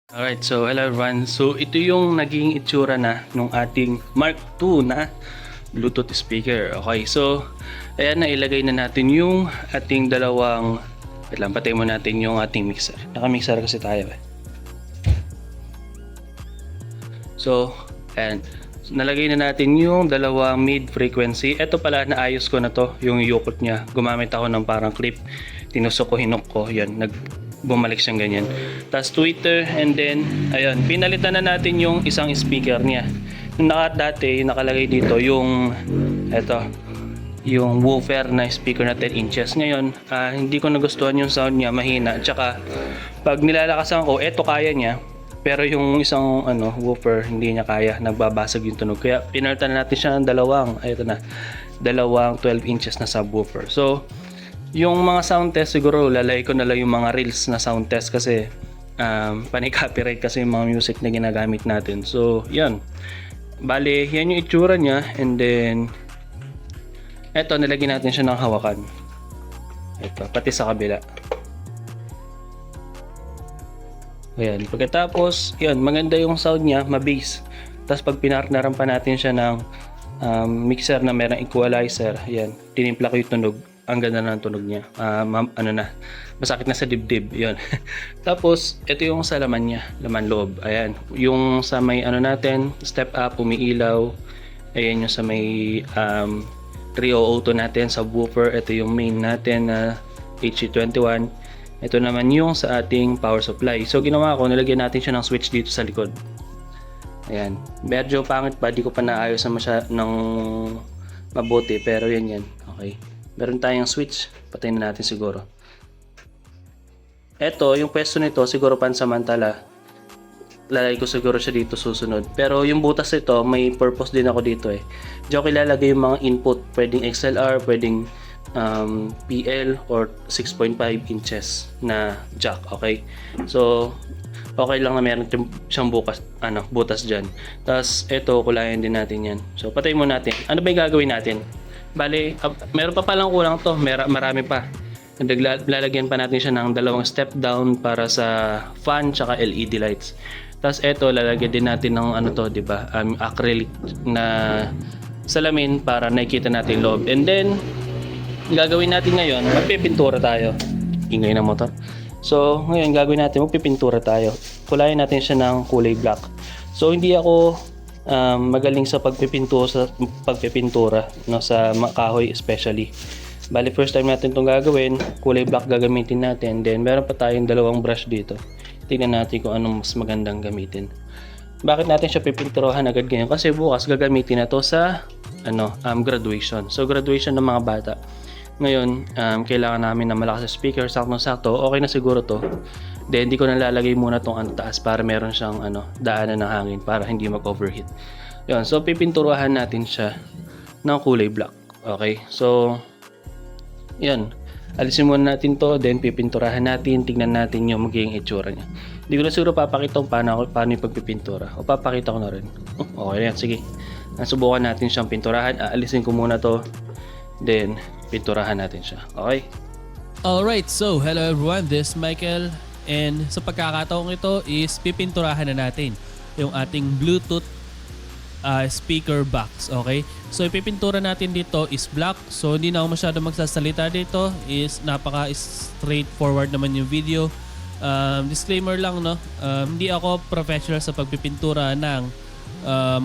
Alright, so hello everyone. So ito yung naging itsura na nung ating Mark II na Bluetooth speaker. Okay, so ayan na, ilagay na natin yung ating dalawang, wait lang, patay mo natin yung ating mixer. Naka-mixer kasi tayo eh. So, ayan. So, nalagay na natin yung dalawang mid frequency. Ito pala, naayos ko na to, yung yukot niya. Gumamit ako ng parang clip. Tinusok ko, hinok ko. Yan, bumalik siyang ganyan. Tapos tweeter, and then, ayun, pinalitan na natin yung isang speaker niya. Nung dati, nakalagay dito yung, eto, yung woofer na speaker na 10 inches. Ngayon, hindi ko nagustuhan yung sound niya, mahina. Tsaka, pag nilalakasan ko, eto kaya niya. Pero yung isang woofer, hindi niya kaya, nagbabasag yung tunog. Kaya pinalitan natin siya ng dalawang 12 inches na subwoofer. So, yung mga sound test siguro lalay ko na lang yung mga reels na sound test kasi pani-copyright kasi yung mga music na ginagamit natin. So, yan. Bale, yan yung itsura niya, and then eto, nilagyan natin siya ng hawakan. Ito, pati sa kabila. Ayan. Pagkatapos, yan, maganda yung sound niya, ma-bass. Tapos pag pinartneran pa natin siya ng mixer na merong equalizer, yan, tinimpla ko yung tunog. Ang ganda na ng tunog niya. Masakit na sa dibdib. Yan. Tapos, ito yung sa laman niya, laman loob. Ayan. Yung sa may natin, step up, umiilaw. Ayan yung sa may 300 natin, subwoofer. Ito yung main natin na HC21. Ito naman yung sa ating power supply. So ginawa ko, nilagyan natin siya ng switch dito sa likod. Ayan. Medyo pangit pa, di ko pa naayos ng mabuti, pero yan. Okay. Meron tayong switch, patayin na natin siguro. Ito, yung pwesto nito siguro pansamantala. Lalagay ko siguro siya dito susunod. Pero yung butas nito, may purpose din ako dito eh. Diyan ko ilalagay yung mga input, pwedeng XLR, pwedeng PL or 6.5 inches na jack, okay? So, okay lang na meron siyang butas dyan. Tapos, ito, kulayan din natin yan. So, patayin mo natin. Ano ba yung gagawin natin? Bale, meron pa palang kulang to. Marami pa. Lalagyan pa natin siya ng dalawang step down para sa fan tsaka LED lights. Tapos, ito, lalagyan din natin ng diba? Acrylic na salamin para nakikita natin loob. And then, gagawin natin ngayon, magpipintura tayo. Ingay ng motor. So, ngayon gagawin natin, magpipintura tayo. Kulayan natin siya ng kulay black. So, hindi ako magaling sa pagpipintura, no, sa kahoy especially. Bali, first time natin itong gagawin, kulay black gagamitin natin. Then, meron pa tayong dalawang brush dito. Tingnan natin kung anong mas magandang gamitin. Bakit natin siya pipinturahan agad ganyan? Kasi bukas gagamitin na to sa graduation. So, graduation ng mga bata. Ngayon, kailangan namin na malakas sa speaker, sakto-sakto, okay na siguro to. Then, hindi ko nalalagay muna tong taas para meron siyang daanan ng hangin para hindi mag-overheat. Yun, so pipinturahan natin siya ng kulay black. Okay, so, yan. Alisin muna natin to, then pipinturahan natin, tignan natin yung magiging itsura niya. Hindi ko na siguro papakita kung paano yung pagpipintura. O papakita ko na rin. Okay yan, sige. Nasubukan natin siyang pinturahan. Aalisin ko muna to. Then, pinturahan natin siya. Okay? Alright, so hello everyone, this is Michael. And sa pagkakataong ito is pipinturahan na natin yung ating Bluetooth speaker box. Okay? So ipipintura natin dito is black. So hindi na ako masyado magsasalita dito. Is napaka straightforward naman yung video. Disclaimer lang, no? Hindi ako professional sa pagpipintura ng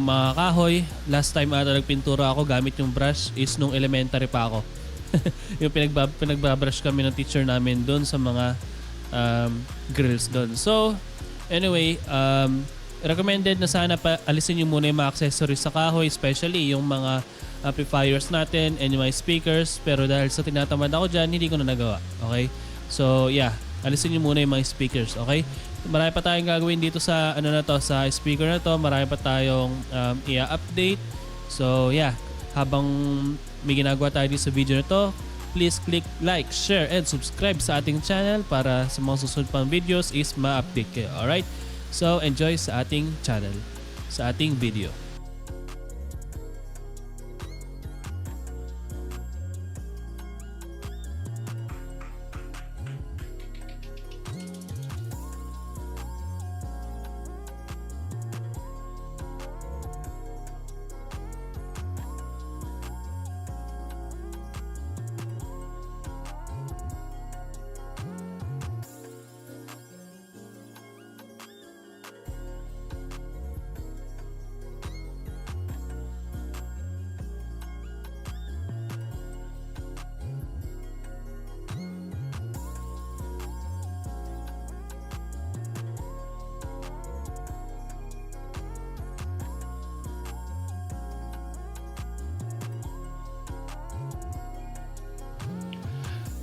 mga kahoy. Last time ata nagpintura ako gamit yung brush is nung elementary pa ako. Yung pinagbabrush kami ng teacher namin doon sa mga grills doon. So, anyway, recommended na sana alisin nyo muna yung mga accessories sa kahoy, especially yung mga amplifiers natin and yung mga speakers. Pero dahil sa tinatamad ako dyan, hindi ko na nagawa. Okay? So, yeah. Alisin nyo muna yung mga speakers. Okay? Marami pa tayong gagawin dito sa sa speaker na to. Marami pa tayong i-update. So, yeah. Habang may ginagawa tayo dito sa video na to, please click like, share, and subscribe sa ating channel para sa mga susunod pang videos is ma-update kayo. Alright? So, enjoy sa ating channel, sa ating video.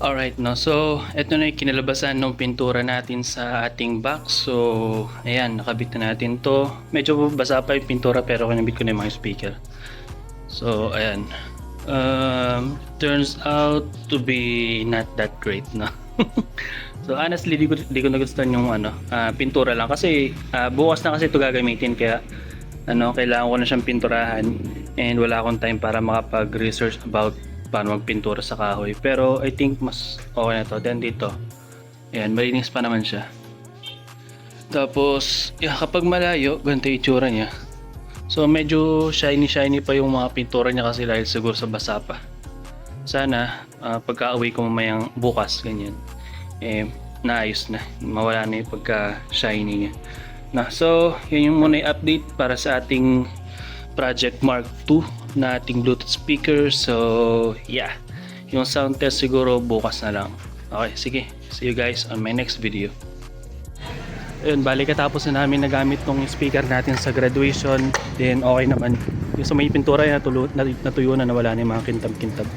Alright, no. So, ito na yung kinalabasan ng pintura natin sa ating box. So, ayan, nakabit na natin to. Medyo basa pa yung pintura pero kinabit ko na yung mga speaker. So, ayan. Turns out to be not that great, no. So, honestly, di ko nagustuhan yung pintura lang kasi bukas na kasi ito gagamitin kaya kailangan ko na siyang pinturahan and wala akong time para makapag-research about paano magpintura sa kahoy. Pero I think mas okay na to. Then dito, ayan, malinis pa naman siya. Tapos, kapag malayo, ganito yung itsura niya. So medyo shiny pa yung mga pintura niya kasi dahil siguro sa basa pa. Sana pagka-uwi ko mamayang bukas ganyan, naayos na, mawala na yung pagka-shiny niya. So yun yung muna yung update para sa ating Project Mark II na ating Bluetooth speaker. So yeah, yung sound test siguro bukas na lang. Okay, sige, see you guys on my next video. Ayun, bali katapos na namin nagamit tong speaker natin sa graduation, then okay naman. Yung sa may pintura ay natuyo na, nawala na yung mga kintab-kintab.